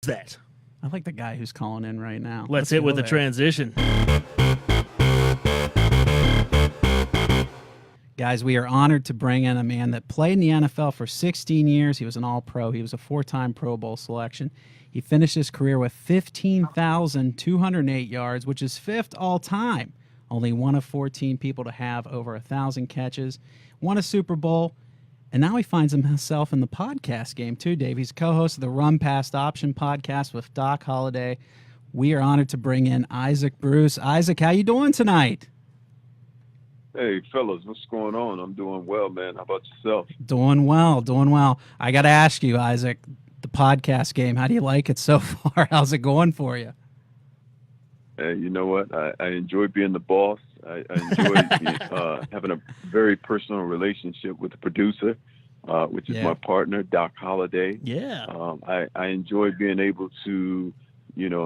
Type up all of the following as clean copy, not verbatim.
that? I like the guy who's calling in right now. Let's hit with the transition. Guys, we are honored to bring in a man that played in the NFL for 16 years. He was an All-Pro. He was a 4-time Pro Bowl selection. He finished his career with 15,208 yards, which is fifth all-time. Only one of 14 people to have over 1,000 catches. Won a Super Bowl. And now he finds himself in the podcast game too, Dave. He's co-host of the Run Past Option podcast with Doc Holliday. We are honored to bring in Isaac Bruce. Isaac, how you doing tonight? Hey, fellas, what's going on? I'm doing well, man. How about yourself? Doing well, doing well. I got to ask you, Isaac, the podcast game, how do you like it so far? How's it going for you? Hey, you know what? I enjoy being the boss. I enjoy having a very personal relationship with the producer, which is my partner, Doc Holliday. Yeah. I enjoy being able to,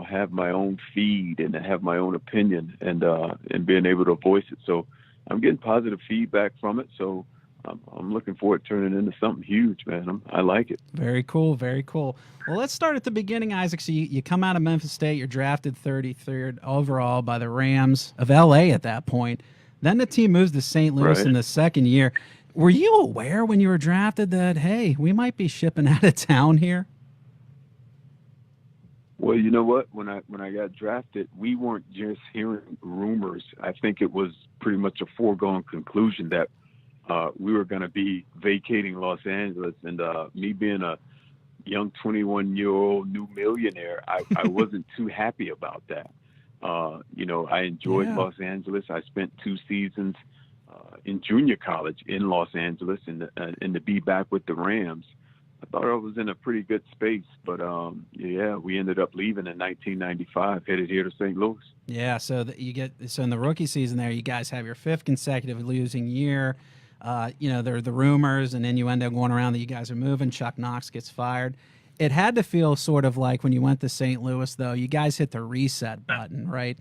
have my own feed and have my own opinion and being able to voice it. So I'm getting positive feedback from it. So I'm looking forward to turning it into something huge, man. I like it. Very cool, very cool. Well, let's start at the beginning, Isaac. So you come out of Memphis State. You're drafted 33rd overall by the Rams of L.A. at that point. Then the team moves to St. Louis in the second year. Were you aware when you were drafted that, hey, we might be shipping out of town here? Well, you know what? When I got drafted, we weren't just hearing rumors. I think it was pretty much a foregone conclusion that we were going to be vacating Los Angeles. And me being a young 21-year-old new millionaire, I wasn't too happy about that. I enjoyed Los Angeles. I spent 2 seasons in junior college in Los Angeles, and to be back with the Rams, I thought I was in a pretty good space. But, we ended up leaving in 1995, headed here to St. Louis. Yeah, so in the rookie season there, you guys have your 5th consecutive losing year. There are the rumors and innuendo going around that you guys are moving. Chuck Knox gets fired. It had to feel sort of like when you went to St. Louis, though, you guys hit the reset button, right?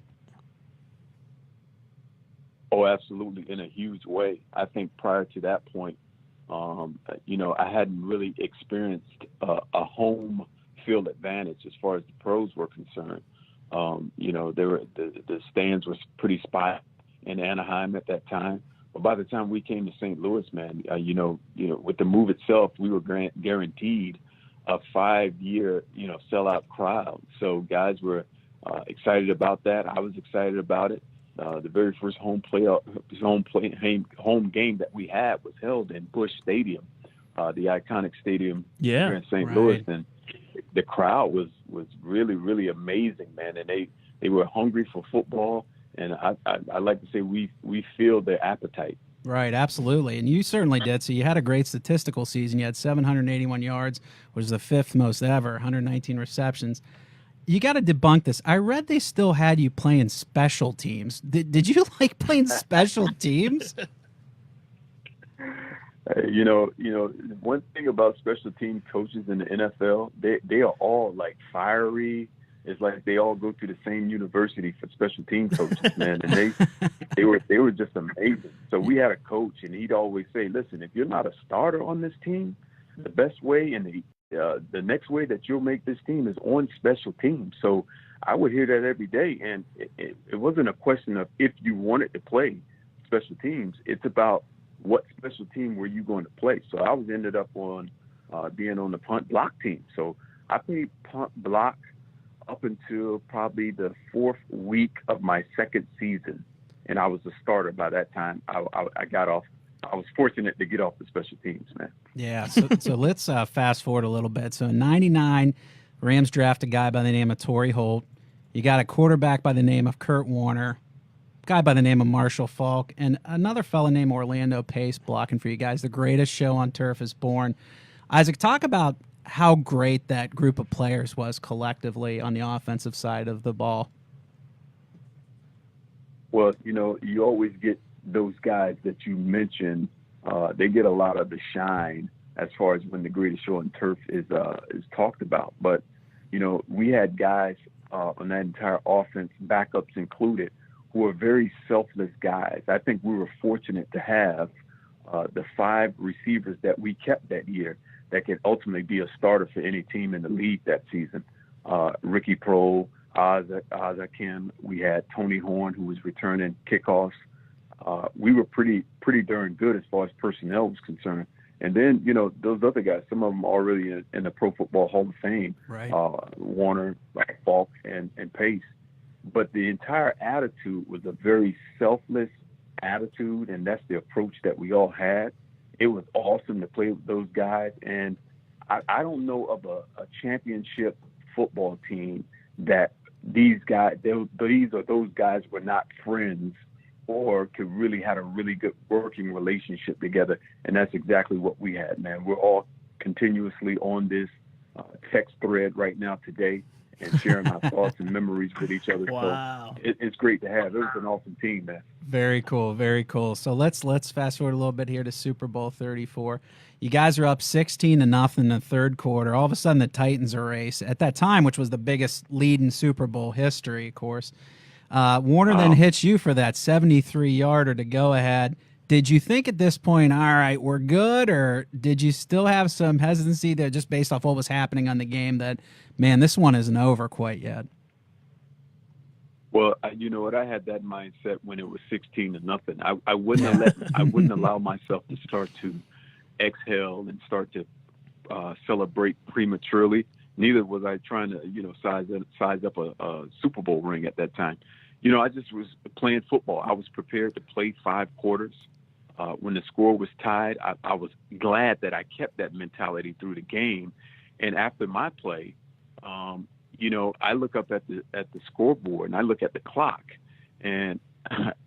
Oh, absolutely, in a huge way. I think prior to that point, I hadn't really experienced a home field advantage as far as the pros were concerned. The stands were pretty spot in Anaheim at that time. But by the time we came to St. Louis, man, with the move itself, we were guaranteed a 5-year, sellout crowd. So guys were excited about that. I was excited about it. The very first home game that we had was held in Busch Stadium, the iconic stadium here in St. Louis, and the crowd was really, really amazing, man. And they were hungry for football. And I like to say we feel their appetite. Right, absolutely. And you certainly did. So you had a great statistical season. You had 781 yards, which is the 5th most ever, 119 receptions. You got to debunk this. I read they still had you playing special teams. Did you like playing special teams? One thing about special team coaches in the NFL, they are all like fiery. It's like they all go to the same university for special team coaches, man, and they were just amazing. So we had a coach, and he'd always say, "Listen, if you're not a starter on this team, the best way and the next way that you'll make this team is on special teams." So I would hear that every day, and it wasn't a question of if you wanted to play special teams. It's about what special team were you going to play. So I ended up on being on the punt block team. So I played punt block up until probably the 4th week of my 2nd season, and I was a starter by that time. I got off. I was fortunate to get off the special teams, man. Yeah, so let's fast forward a little bit. So in 99, Rams draft a guy by the name of Torrey Holt. You got a quarterback by the name of Kurt Warner, guy by the name of Marshall Falk, and another fella named Orlando Pace blocking for you guys. The greatest show on turf is born. Isaac, talk about how great that group of players was collectively on the offensive side of the ball. Well, you always get those guys that you mentioned. They get a lot of the shine as far as when the greatest show on turf is talked about. But, we had guys on that entire offense, backups included, who are very selfless guys. I think we were fortunate to have the 5 receivers that we kept that year that could ultimately be a starter for any team in the league that season. Ricky Prohl, Kim. We had Tony Horn, who was returning kickoffs. We were pretty darn good as far as personnel was concerned. And then, those other guys, some of them already in the Pro Football Hall of Fame, Right. Warner, Falk, and Pace. But the entire attitude was a very selfless attitude, and that's the approach that we all had. It was awesome to play with those guys. And I don't know of a championship football team that these guys were not friends or could really had a really good working relationship together. And that's exactly what we had, man. We're all continuously on this text thread right now today and sharing our thoughts and memories with each other. Wow. So it's great to have. It was an awesome team, man. Very cool, very cool. So let's fast forward a little bit here to Super Bowl 34. You guys are up 16-0 in the third quarter. All of a sudden, the Titans erase at that time, which was the biggest lead in Super Bowl history, of course. Warner then hits you for that 73-yarder to go ahead. Did you think at this point, all right, we're good, or did you still have some hesitancy there just based off what was happening on the game that, man, this one isn't over quite yet? Well, you know what? I had that mindset when it was 16-0. I wouldn't allow myself to start to exhale and start to celebrate prematurely. Neither was I trying to, size up a Super Bowl ring at that time. I just was playing football. I was prepared to play 5 quarters. When the score was tied, I was glad that I kept that mentality through the game. And after my play, I look up at the scoreboard and I look at the clock, and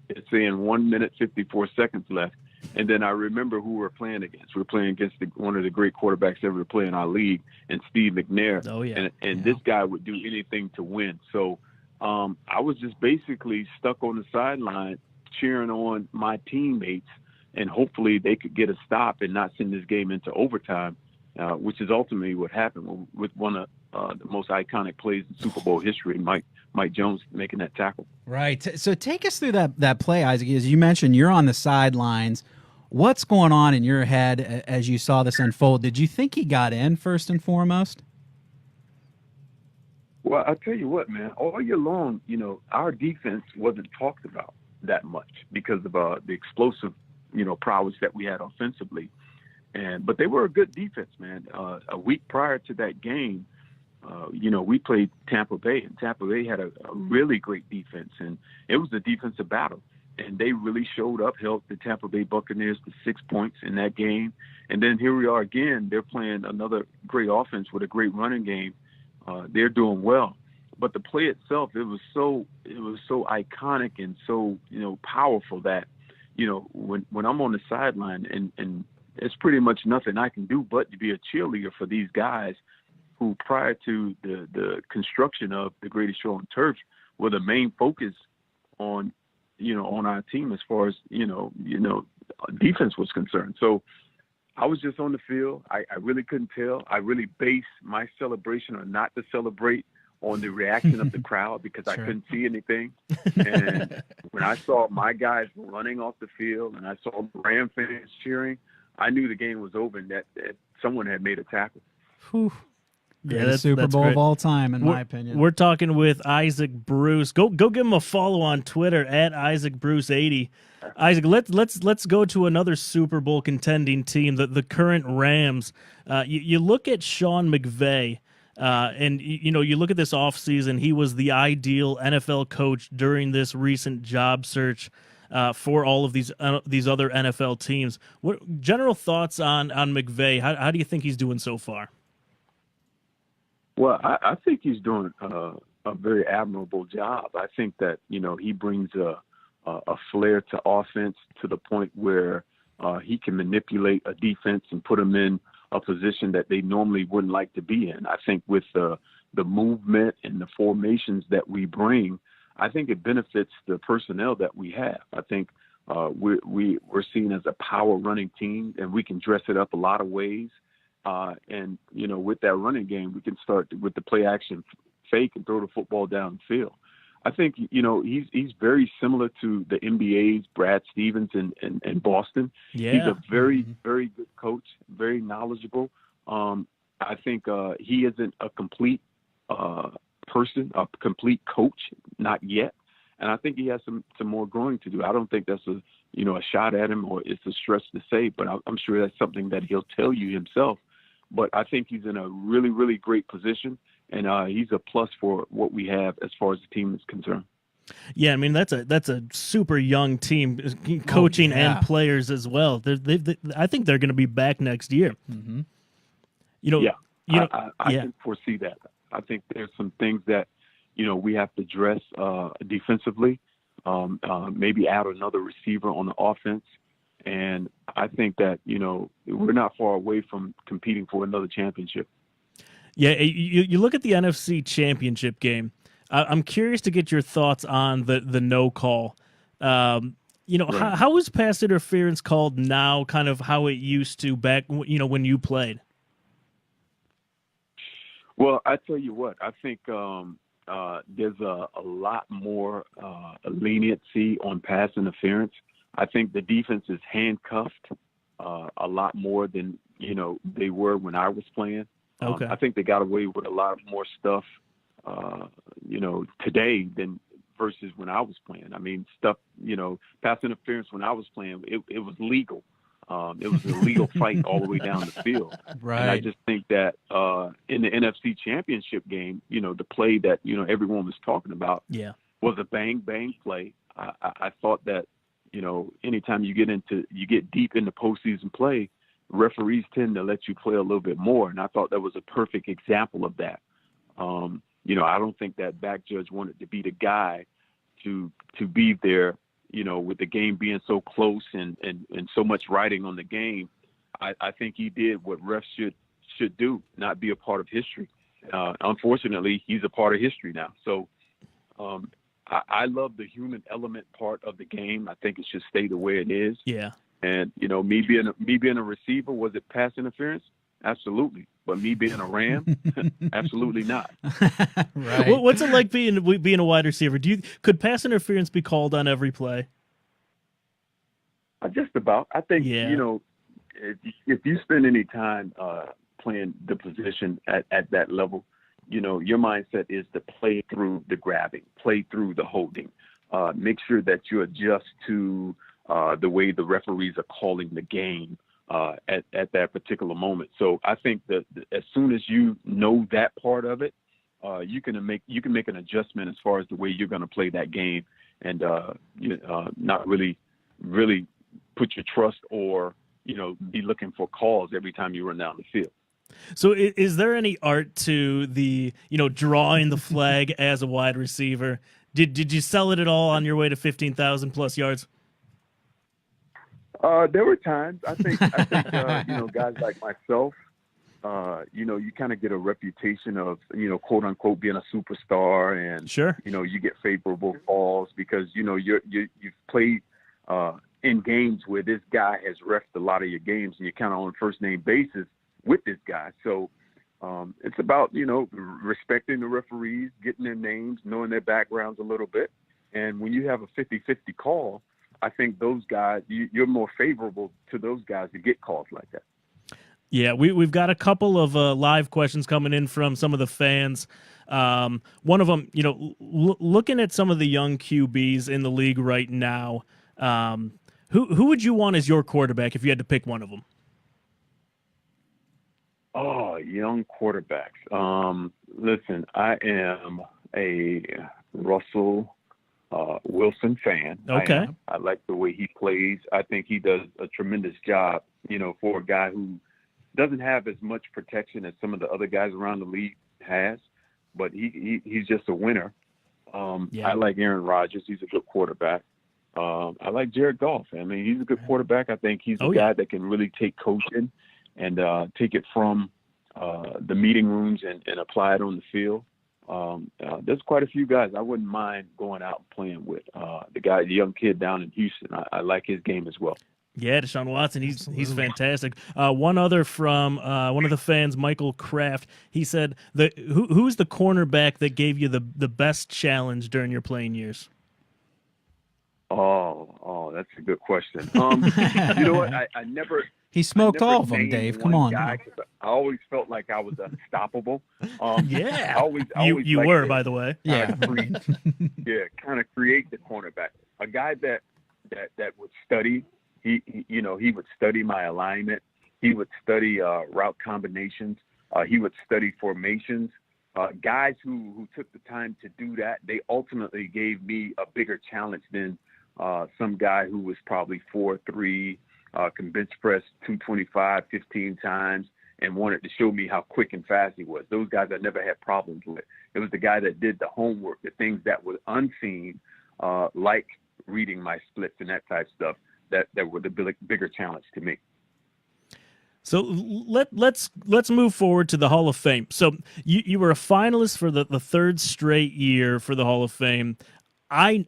it's saying 1 minute 54 seconds left. And then I remember who we're playing against. We're playing against one of the great quarterbacks ever to play in our league, and Steve McNair. Oh, yeah. And this guy would do anything to win. So I was just basically stuck on the sideline cheering on my teammates, and hopefully they could get a stop and not send this game into overtime, which is ultimately what happened with one of the most iconic plays in Super Bowl history, Mike Jones making that tackle. Right. So take us through that play, Isaac. As you mentioned, you're on the sidelines. What's going on in your head as you saw this unfold? Did you think he got in first and foremost? Well, I'll tell you what, man, all year long, our defense wasn't talked about that much because of the explosive, prowess that we had offensively. But they were a good defense, man. A week prior to that game, we played Tampa Bay, and Tampa Bay had a really great defense, and it was a defensive battle. And they really showed up, held the Tampa Bay Buccaneers to 6 points in that game. And then here we are again. They're playing another great offense with a great running game. They're doing well. But the play itself, it was so iconic and so, powerful that, when I'm on the sideline and it's pretty much nothing I can do but to be a cheerleader for these guys who prior to the construction of the greatest show on turf were the main focus on our team as far as, defense was concerned. So I was just on the field. I really couldn't tell. I really based my celebration or not to celebrate on the reaction of the crowd because I couldn't see anything. And when I saw my guys running off the field and I saw Ram fans cheering, I knew the game was over and that someone had made a tackle. Whew. Yeah, that's Super Bowl great. of all time, in my opinion. We're talking with Isaac Bruce. Go give him a follow on Twitter at IsaacBruce80. Isaac, let's go to another Super Bowl contending team, the current Rams. You look at Sean McVay, and you look at this offseason. He was the ideal NFL coach during this recent job search for all of these other NFL teams. What general thoughts on McVay? How do you think he's doing so far? Well, I think he's doing a very admirable job. I think that, he brings a flair to offense to the point where he can manipulate a defense and put them in a position that they normally wouldn't like to be in. I think with the movement and the formations that we bring, I think it benefits the personnel that we have. I think we're seen as a power running team, and we can dress it up a lot of ways. And, with that running game, we can start with the play action fake and throw the football downfield. I think, he's very similar to the NBA's Brad Stevens in Boston. Yeah. He's a very, very good coach, very knowledgeable. I think he isn't a complete person, a complete coach, not yet. And I think he has some more growing to do. I don't think that's a shot at him, or it's a stretch to say, but I'm sure that's something that he'll tell you himself. But I think he's in a really, really great position, and he's a plus for what we have as far as the team is concerned. Yeah, I mean that's a super young team, coaching and players as well. I think they're going to be back next year. Mm-hmm. I can foresee that. I think there's some things that we have to address defensively. Maybe add another receiver on the offense, and I think that we're not far away from competing for another championship. Yeah, you look at the NFC Championship game. I'm curious to get your thoughts on the no call. Right. How is pass interference called now? Kind of how it used to back, when you played. Well, I tell you what, I think there's a lot more leniency on pass interference. I think the defense is handcuffed a lot more than they were when I was playing. Okay. I think they got away with a lot more stuff, today than versus when I was playing. I mean, stuff, pass interference when I was playing, it was legal. It was a legal fight all the way down the field. Right. And I just think that in the NFC Championship game, the play that, everyone was talking about was a bang play. I thought that, anytime you get deep into postseason play, referees tend to let you play a little bit more. And I thought that was a perfect example of that. I don't think that back judge wanted to be the guy to be there, with the game being so close and so much riding on the game. I think he did what refs should do, not be a part of history. Unfortunately, he's a part of history now. So I love the human element part of the game. I think it should stay the way it is. Yeah. And, me being a receiver, was it pass interference? Absolutely. But me being a Ram, absolutely not. Right. What's it like being a wide receiver? Could pass interference be called on every play? Just about. I think, if you spend any time playing the position at that level, your mindset is to play through the grabbing, play through the holding, make sure that you adjust to the way the referees are calling the game at that particular moment. So I think that as soon as you know that part of it, you can make an adjustment as far as the way you're going to play that game, and not really put your trust or be looking for calls every time you run down the field. So is there any art to the drawing the flag as a wide receiver? Did you sell it at all on your way to 15,000 plus yards? There were times. I think guys like myself, you kind of get a reputation of, quote unquote, being a superstar, and sure, you get favorable calls because you've played in games where this guy has refed a lot of your games, and you're kind of on first name basis with this guy. So it's about respecting the referees, getting their names, knowing their backgrounds a little bit, and when you have a 50-50 call, I think those guys, you're more favorable to those guys to get calls like that. Yeah, we've got a couple of live questions coming in from some of the fans. One of them, looking at some of the young QBs in the league right now, who would you want as your quarterback if you had to pick one of them? Oh, young quarterbacks. Listen, I am a Russell Wilson fan. Okay. I like the way he plays. I think he does a tremendous job, for a guy who doesn't have as much protection as some of the other guys around the league has, but he's just a winner. I like Aaron Rodgers. He's a good quarterback. I like Jared Goff. I mean, he's a good quarterback. I think he's a guy that can really take coaching and take it from the meeting rooms and apply it on the field. There's quite a few guys I wouldn't mind going out and playing with. The young kid down in Houston, I like his game as well. Yeah, Deshaun Watson, he's fantastic. One other from one of the fans, Michael Kraft, he said, who's the cornerback that gave you the best challenge during your playing years? Oh, that's a good question. You know what? I never He smoked never all of them, named Dave. one Come on. guy 'cause I always felt like I was unstoppable. Yeah. I always You liked were, to by the way. Yeah. kind of create the cornerback. A guy that would study. He would study my alignment. He would study route combinations. He would study formations. Guys who took the time to do that, they ultimately gave me a bigger challenge than some guy who was probably 4'3", can bench press 225 15 times and wanted to show me how quick and fast he was. Those guys I never had problems with. It was the guy that did the homework, the things that were unseen, like reading my splits and that type of stuff, that were the bigger challenge to me. So let's move forward to the Hall of Fame. So you were a finalist for the third straight year for the Hall of Fame. I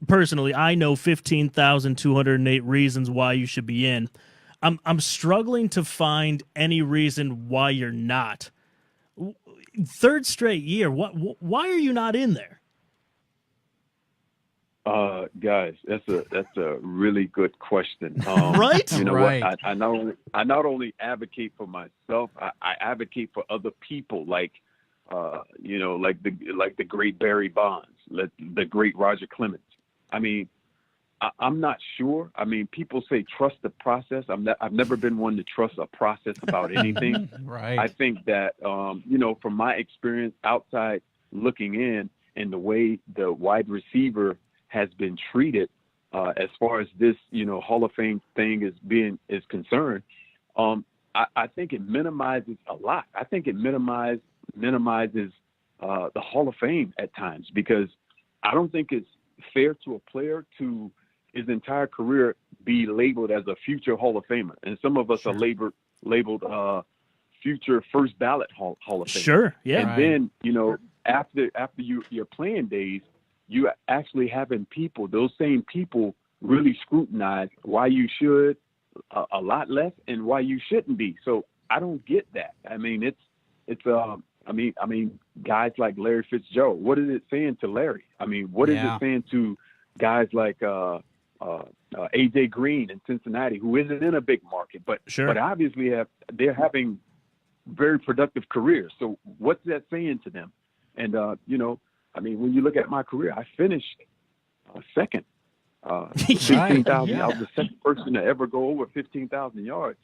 know 15,208 reasons why you should be in. I'm struggling to find any reason why you're not. Third straight year. Why are you not in there? Guys, that's a really good question. Right? You know Right. what? I not only advocate for myself, I advocate for other people, like the great Barry Bonds, the great Roger Clemens. I mean, I'm not sure. I mean, people say trust the process. I've never been one to trust a process about anything. Right. I think that from my experience outside looking in, and the way the wide receiver has been treated as far as this, Hall of Fame thing is concerned, I think it minimizes a lot. I think it minimizes the Hall of Fame at times, because I don't think it's fair to a player to his entire career be labeled as a future Hall of Famer. And some of us Sure. are labeled future first ballot Hall of Fame. Sure. Yeah. And Right. then, after your playing days, you actually having those same people really scrutinize why you should a lot less and why you shouldn't be. So I don't get that. I mean, I mean, guys like Larry Fitzgerald, what is it saying to Larry? I mean, what is Yeah. it saying to guys like AJ Green in Cincinnati, who isn't in a big market, but Sure. but obviously they're having very productive careers. So what's that saying to them? And I mean, when you look at my career, I finished second. 15,000. yeah. I was the second person to ever go over 15,000 yards.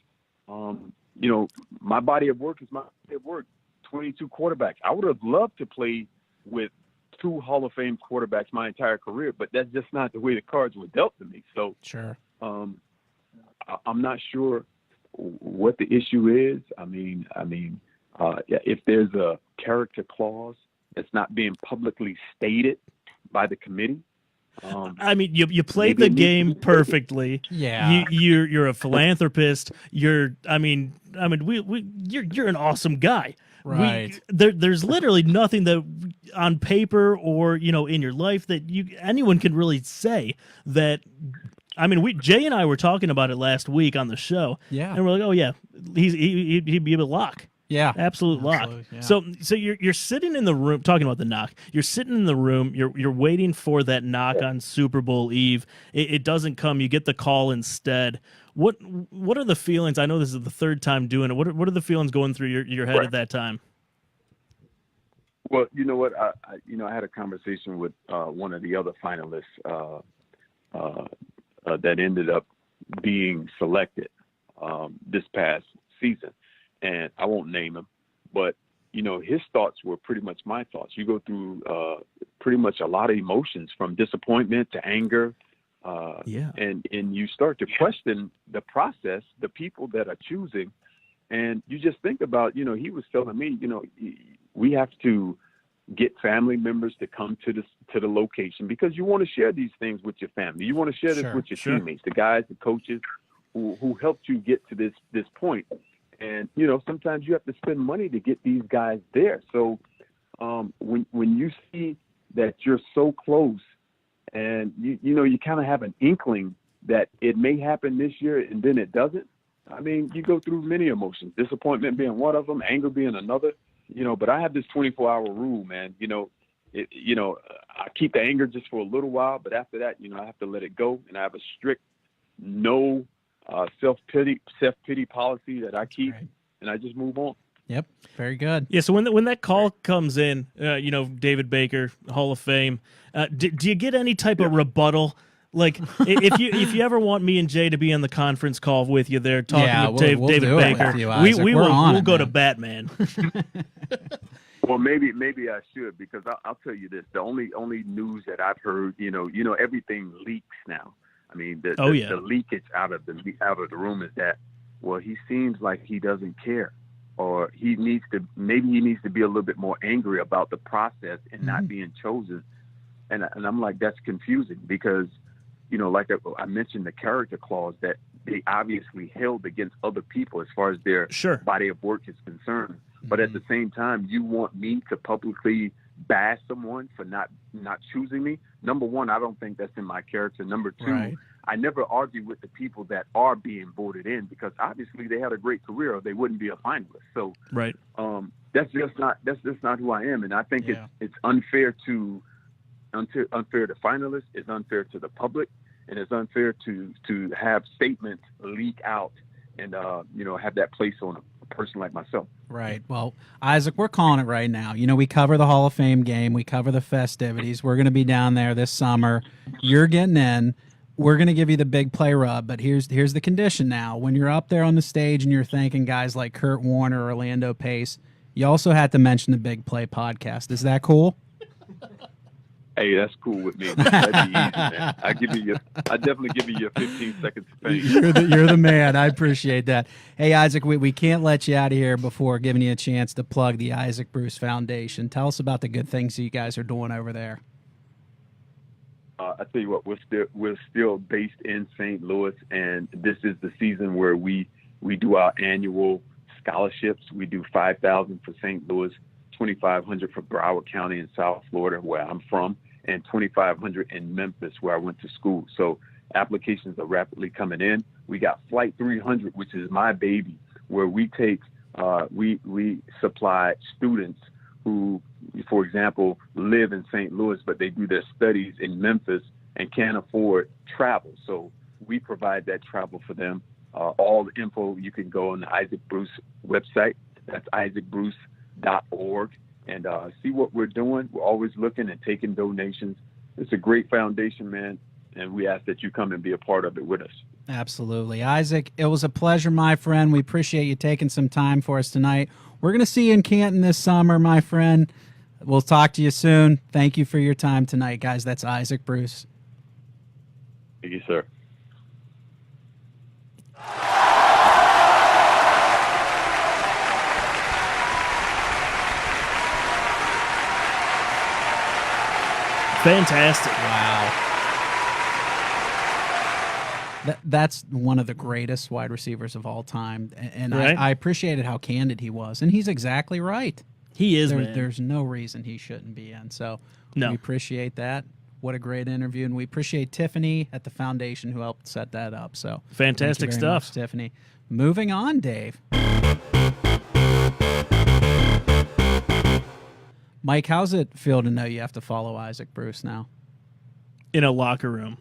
My body of work is my body of work. 22 quarterbacks. I would have loved to play with 2 Hall of Fame quarterbacks my entire career, but that's just not the way the cards were dealt to me. So Sure. I'm not sure what the issue is. I mean, if there's a character clause that's not being publicly stated by the committee. I mean, you played Maybe the it needs to game be- perfectly. Yeah. You're a philanthropist. You're an awesome guy. Right. There's literally nothing that on paper or in your life that anyone can really say that. I mean, Jay and I were talking about it last week on the show. Yeah. And we're like, oh yeah, he'd be a lock. Yeah. Absolute lock. Absolutely, yeah. So you're sitting in the room talking about the knock. You're sitting in the room. You're waiting for that knock on Super Bowl Eve. It doesn't come. You get the call instead. What are the feelings? I know this is the third time doing it. What are the feelings going through your head Right. at that time? Well, you know what? I had a conversation with one of the other finalists that ended up being selected this past season, and I won't name him, but his thoughts were pretty much my thoughts. You go through pretty much a lot of emotions, from disappointment to anger, and you start to question the process, the people that are choosing, and you just think about, he was telling me, we have to get family members to come to the location, because you want to share these things with your family. You want to share this Sure, with your sure. teammates, the guys, the coaches who helped you get to this point. And, sometimes you have to spend money to get these guys there. So when you see that you're so close, and you kind of have an inkling that it may happen this year and then it doesn't, I mean, you go through many emotions, disappointment being one of them, anger being another, but I have this 24-hour rule, man. I keep the anger just for a little while, but after that, I have to let it go. And I have a strict no self-pity policy that I keep, right. and I just move on. Yep, very good. Yeah, so when that call comes in, David Baker, Hall of Fame, do you get any type of rebuttal? Like, if you ever want me and Jay to be on the conference call with you there talking with we'll David do it Baker, with you, Isaac. we'll go to man. bat, man. Well, maybe I should, because I'll tell you this: the only news that I've heard, everything leaks now. I mean, the leakage out of the room is that, well, he seems like he doesn't care, or he needs to be a little bit more angry about the process and not being chosen. And I'm like, that's confusing, because, like I mentioned, the character clause that they obviously held against other people as far as their body of work is concerned. But at the same time, you want me to publicly bash someone for not choosing me? Number one, I don't think that's in my character. Number two, I never argue with the people that are being voted in, because obviously they had a great career or they wouldn't be a finalist. So that's just not who I am. And I think it's unfair to finalists, it's unfair to the public, and it's unfair to have statements leak out and have that place on a person like myself. Right. Well, Isaac, we're calling it right now. We cover the Hall of Fame game. We cover the festivities. We're going to be down there this summer. You're getting in. We're going to give you the big play rub, but here's the condition now. When you're up there on the stage and you're thanking guys like Kurt Warner, Orlando Pace, you also had to mention the Big Play podcast. Is that cool? Hey, that's cool with me. That'd be easy, man. I definitely give you your 15 seconds of fame. You're the man. I appreciate that. Hey, Isaac, we can't let you out of here before giving you a chance to plug the Isaac Bruce Foundation. Tell us about the good things you guys are doing over there. I tell you what, we're still based in St. Louis, and this is the season where we do our annual scholarships. We do $5,000 for St. Louis, $2,500 for Broward County in South Florida, where I'm from, and $2,500 in Memphis, where I went to school. So applications are rapidly coming in. We got Flight 300, which is my baby, where we take we supply students who, for example, live in St. Louis, but they do their studies in Memphis and can't afford travel. So we provide that travel for them. All the info, you can go on the Isaac Bruce website. That's isaacbruce.org, and see what we're doing. We're always looking and taking donations. It's a great foundation, man, and we ask that you come and be a part of it with us. Absolutely. Isaac, it was a pleasure, my friend. We appreciate you taking some time for us tonight. We're going to see you in Canton this summer, my friend. We'll talk to you soon. Thank you for your time tonight, guys. That's Isaac Bruce. Thank you, sir. Fantastic. Wow. That's one of the greatest wide receivers of all time. And Right. I appreciated how candid he was. And he's exactly right. He is, man. There's no reason he shouldn't be in. So No. we appreciate that. What a great interview. And we appreciate Tiffany at the foundation who helped set that up. So Fantastic thank you very stuff. much, Tiffany. Moving on, Dave. Mike, how's it feel to know you have to follow Isaac Bruce now? In a locker room.